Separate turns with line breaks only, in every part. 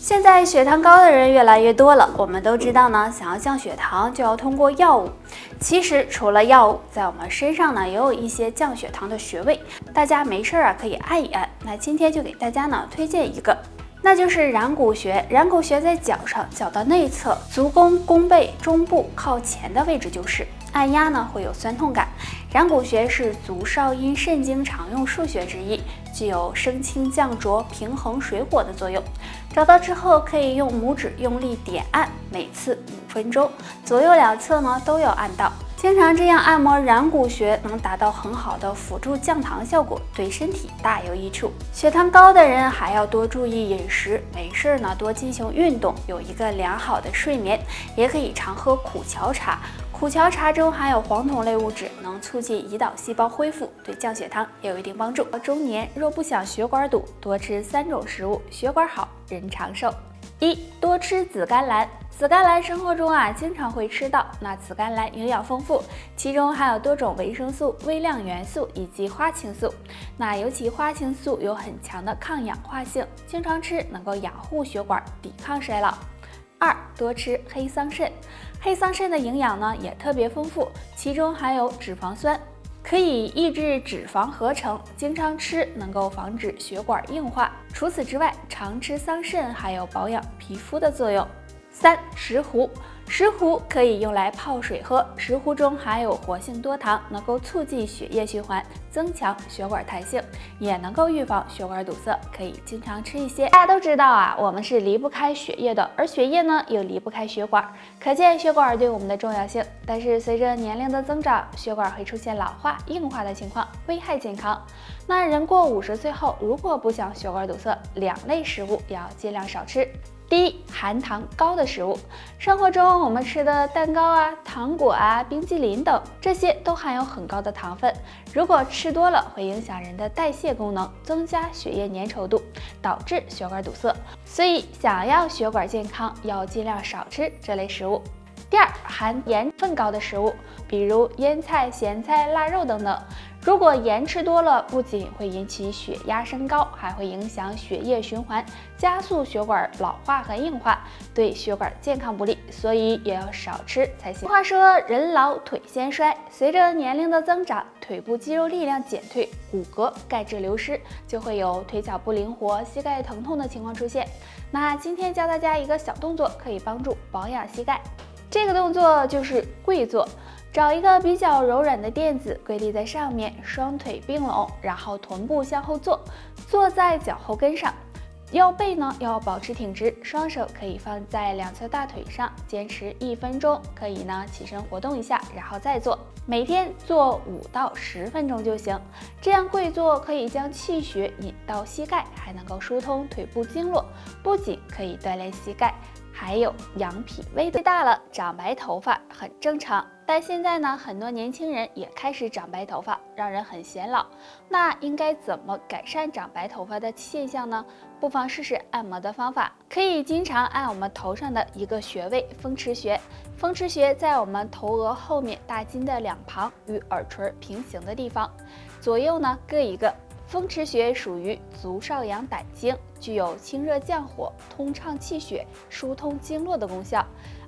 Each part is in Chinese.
现在血糖高的人越来越多了，我们都知道呢，想要降血糖就要通过药物。其实除了药物，在我们身上呢也有一些降血糖的穴位，大家没事可以按一按。那今天就给大家呢推荐一个，那就是软骨穴。软骨穴在脚上，脚的内侧，足弓、弓背、中部靠前的位置就是。按压呢会有酸痛感。软骨穴是足少阴肾经常用腧穴之一，具有升清降浊、平衡水火的作用。找到之后，可以用拇指用力点按，每次5分钟，左右两侧呢都要按到。经常这样按摩软骨穴，能达到很好的辅助降糖效果，对身体大有益处。血糖高的人还要多注意饮食，没事呢多进行运动，有一个良好的睡眠，也可以常喝苦荞茶。苦荞茶中含有黄酮类物质，能促进胰岛细胞恢复，对降血糖也有一定帮助。中年若不想血管堵，多吃3种食物，血管好，人长寿。1. 多吃紫甘蓝。紫甘蓝生活中经常会吃到。那紫甘蓝营养丰富，其中含有多种维生素、微量元素以及花青素。那尤其花青素有很强的抗氧化性，经常吃能够养护血管，抵抗衰老。2. 多吃黑桑葚。黑桑葚的营养呢也特别丰富，其中含有脂肪酸，可以抑制脂肪合成，经常吃能够防止血管硬化。除此之外，常吃桑葚还有保养皮肤的作用。3. 石斛。石斛可以用来泡水喝，石斛中含有活性多糖，能够促进血液循环，增强血管弹性，也能够预防血管堵塞，可以经常吃一些。大家都知道我们是离不开血液的，而血液呢又离不开血管，可见血管对我们的重要性。但是随着年龄的增长，血管会出现老化、硬化的情况，危害健康。那人过50岁后，如果不想血管堵塞，2类食物要尽量少吃。第一，含糖高的食物。生活中我们吃的蛋糕糖果冰激凌等，这些都含有很高的糖分，如果吃多了会影响人的代谢功能，增加血液粘稠度，导致血管堵塞。所以想要血管健康，要尽量少吃这类食物。第二，含盐分高的食物，比如腌菜、咸菜、腊肉等等。如果盐吃多了，不仅会引起血压升高，还会影响血液循环，加速血管老化和硬化，对血管健康不利，所以也要少吃才行。话说人老腿先衰，随着年龄的增长，腿部肌肉力量减退，骨骼钙质流失，就会有腿脚不灵活、膝盖疼痛的情况出现。那今天教大家一个小动作，可以帮助保养膝盖。这个动作就是跪坐。找一个比较柔软的垫子，跪立在上面，双腿并拢，然后臀部向后坐，坐在脚后跟上，腰背呢要保持挺直，双手可以放在2侧大腿上，坚持1分钟，可以呢起身活动一下，然后再做。每天做5到10分钟就行。这样跪坐可以将气血引到膝盖，还能够疏通腿部经络，不仅可以锻炼膝盖，还有养脾胃的。大了长白头发很正常，但现在呢，很多年轻人也开始长白头发，让人很显老。那应该怎么改善长白头发的现象呢？不妨试试按摩的方法，可以经常按我们头上的一个穴位——风池穴。风池穴在我们头额后面大筋的2旁，与耳垂平行的地方，左右呢各一个。风池穴属于足少阳胆经，具有清热降火、通畅气血、疏通经络的功效。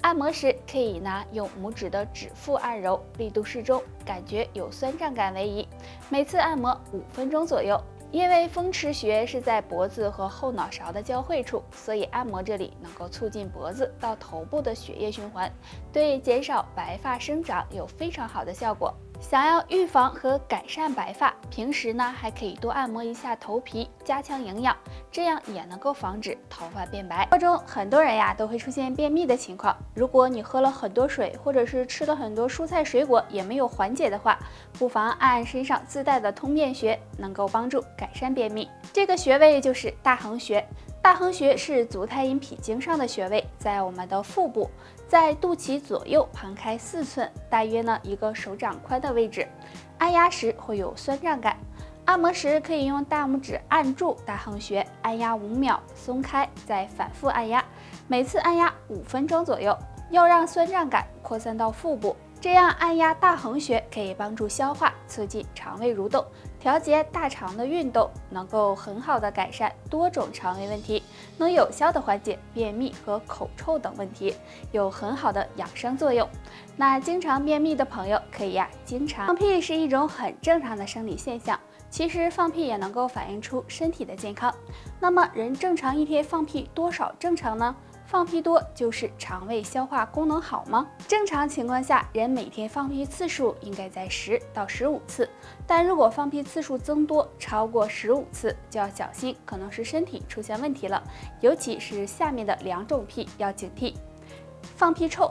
按摩时可以用拇指的指腹按揉，力度适中，感觉有酸胀感为宜。每次按摩5分钟左右。因为风池穴是在脖子和后脑勺的交汇处，所以按摩这里能够促进脖子到头部的血液循环，对减少白发生长有非常好的效果。想要预防和改善白发，平时呢还可以多按摩一下头皮，加强营养，这样也能够防止头发变白。生活中很多人都会出现便秘的情况，如果你喝了很多水，或者是吃了很多蔬菜水果也没有缓解的话，不妨按身上自带的通便穴，能够帮助改善便秘。这个穴位就是大横穴。大横穴是足太阴脾经上的穴位，在我们的腹部，在肚脐左右旁开4寸，大约1个手掌宽的位置。按压时会有酸胀感，按摩时可以用大拇指按住大横穴，按压5秒，松开，再反复按压，每次按压5分钟左右。要让酸胀感扩散到腹部，这样按压大横穴可以帮助消化，促进肠胃蠕动，调节大肠的运动，能够很好的改善多种肠胃问题，能有效的缓解便秘和口臭等问题，有很好的养生作用。那经常便秘的朋友可以经常放屁是一种很正常的生理现象。其实放屁也能够反映出身体的健康。那么人正常一天放屁多少正常呢？放屁多就是肠胃消化功能好吗？正常情况下，人每天放屁次数应该在10到15次，但如果放屁次数增多，超过15次，就要小心，可能是身体出现问题了。尤其是下面的2种屁要警惕。放屁臭。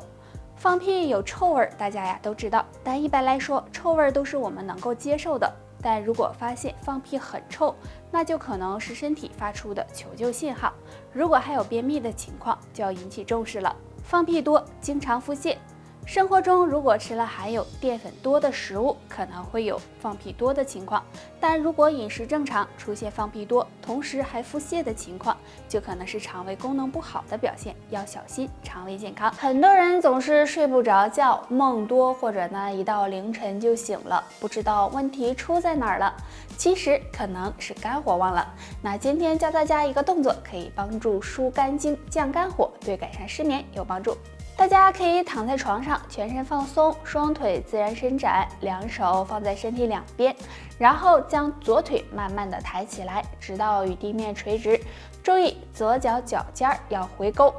放屁有臭味，大家都知道，但一般来说，臭味都是我们能够接受的。但如果发现放屁很臭，那就可能是身体发出的求救信号。如果还有便秘的情况，就要引起重视了。放屁多，经常腹泻。生活中如果吃了含有淀粉多的食物，可能会有放屁多的情况。但如果饮食正常，出现放屁多，同时还腹泻的情况，就可能是肠胃功能不好的表现，要小心肠胃健康。很多人总是睡不着觉，梦多，或者一到凌晨就醒了，不知道问题出在哪儿了。其实可能是肝火旺了。那今天教大家一个动作，可以帮助疏肝经、降肝火，对改善失眠有帮助。大家可以躺在床上，全身放松，双腿自然伸展，2手放在身体两边，然后将左腿慢慢的抬起来，直到与地面垂直。注意左脚脚尖要回勾，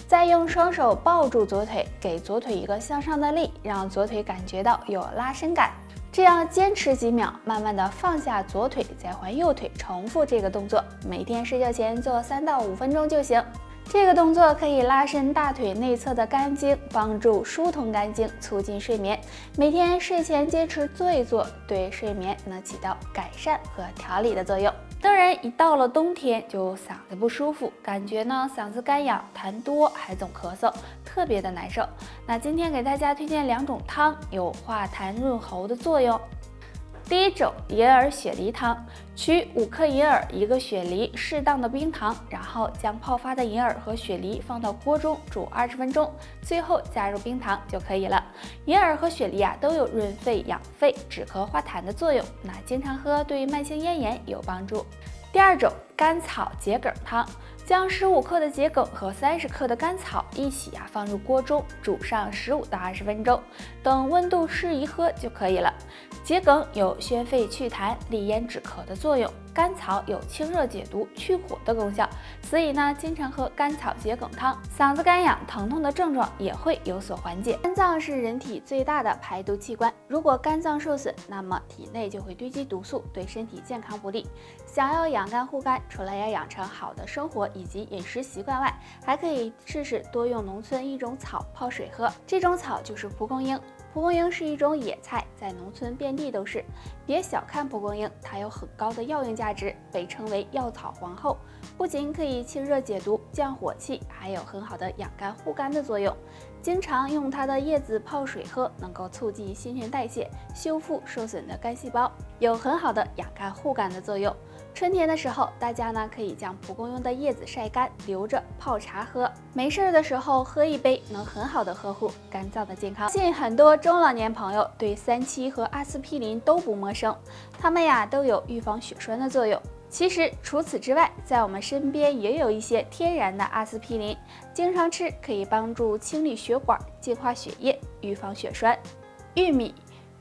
再用双手抱住左腿，给左腿一个向上的力，让左腿感觉到有拉伸感。这样坚持几秒，慢慢的放下左腿，再换右腿，重复这个动作。每天睡觉前做3到5分钟就行。这个动作可以拉伸大腿内侧的肝经，帮助疏通肝经，促进睡眠。每天睡前坚持做一做，对睡眠能起到改善和调理的作用。当然，一到了冬天就嗓子不舒服，感觉嗓子干痒、痰多，还总咳嗽，特别的难受。那今天给大家推荐2种汤，有化痰润喉的作用。第一种银耳雪梨汤，取5克银耳、1个雪梨，适当的冰糖，然后将泡发的银耳和雪梨放到锅中煮20分钟，最后加入冰糖就可以了。银耳和雪梨都有润肺养肺、止咳化痰的作用，那经常喝对慢性咽炎有帮助。第二种甘草桔梗汤，将15克的桔梗和30克的甘草一起放入锅中煮上15到20分钟，等温度适宜喝就可以了。桔梗有宣肺祛痰、利咽止咳的作用，甘草有清热解毒、去火的功效，所以经常喝甘草桔梗汤，嗓子干痒、疼痛的症状也会有所缓解。肝脏是人体最大的排毒器官，如果肝脏受损，那么体内就会堆积毒素，对身体健康不利。想要养肝护肝，除了要养成好的生活以及饮食习惯外，还可以试试多用农村一种草泡水喝，这种草就是蒲公英。蒲公英是一种野菜，在农村遍地都是。别小看蒲公英，它有很高的药用价值，被称为药草皇后。不仅可以清热解毒、降火气，还有很好的养肝护肝的作用。经常用它的叶子泡水喝，能够促进新陈代谢，修复受损的肝细胞，有很好的养肝护肝的作用。春天的时候，大家可以将蒲公英的叶子晒干，留着泡茶喝。没事的时候喝一杯，能很好的呵护肝脏的健康。相信很多中老年朋友对3七和阿司匹林都不陌生，它们都有预防血栓的作用。其实除此之外，在我们身边也有一些天然的阿司匹林，经常吃可以帮助清理血管、净化血液、预防血栓。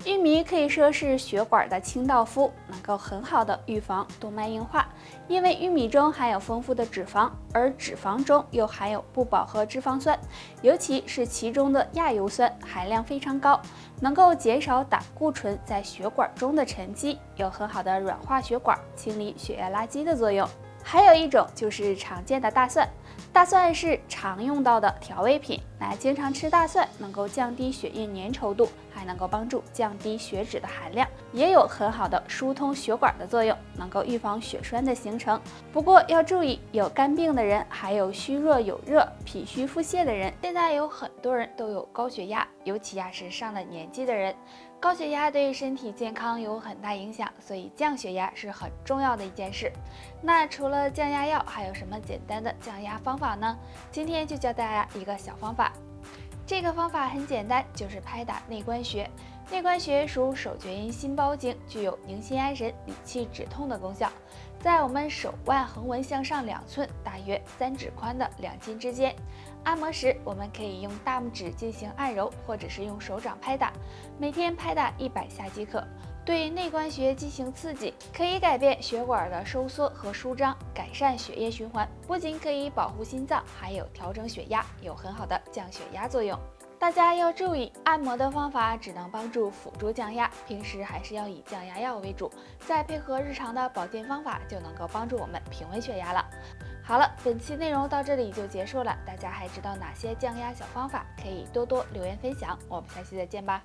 玉米可以说是血管的清道夫，能够很好的预防动脉硬化，因为玉米中含有丰富的脂肪，而脂肪中又含有不饱和脂肪酸，尤其是其中的亚油酸含量非常高，能够减少胆固醇在血管中的沉积，有很好的软化血管、清理血液垃圾的作用。还有一种就是常见的大蒜，大蒜是常用到的调味品，经常吃大蒜能够降低血液粘稠度，还能够帮助降低血脂的含量，也有很好的疏通血管的作用，能够预防血栓的形成。不过要注意，有肝病的人，还有虚弱有热、脾虚腹泻的人，现在有很多人都有高血压，尤其是上了年纪的人。高血压对身体健康有很大影响，所以降血压是很重要的一件事。那除了降压药，还有什么简单的降压方法呢？今天就教大家一个小方法。这个方法很简单，就是拍打内关穴。内关穴属手厥阴心包经，具有宁心安神、理气止痛的功效。在我们手腕横纹向上2寸，大约3指宽的两筋之间。按摩时，我们可以用大拇指进行按揉，或者是用手掌拍打，每天拍打100下即可。对内关穴进行刺激，可以改变血管的收缩和舒张，改善血液循环，不仅可以保护心脏，还有调整血压，有很好的降血压作用。大家要注意，按摩的方法只能帮助辅助降压，平时还是要以降压药为主，再配合日常的保健方法，就能够帮助我们平稳血压了。好了，本期内容到这里就结束了，大家还知道哪些降压小方法？可以多多留言分享，我们下期再见吧。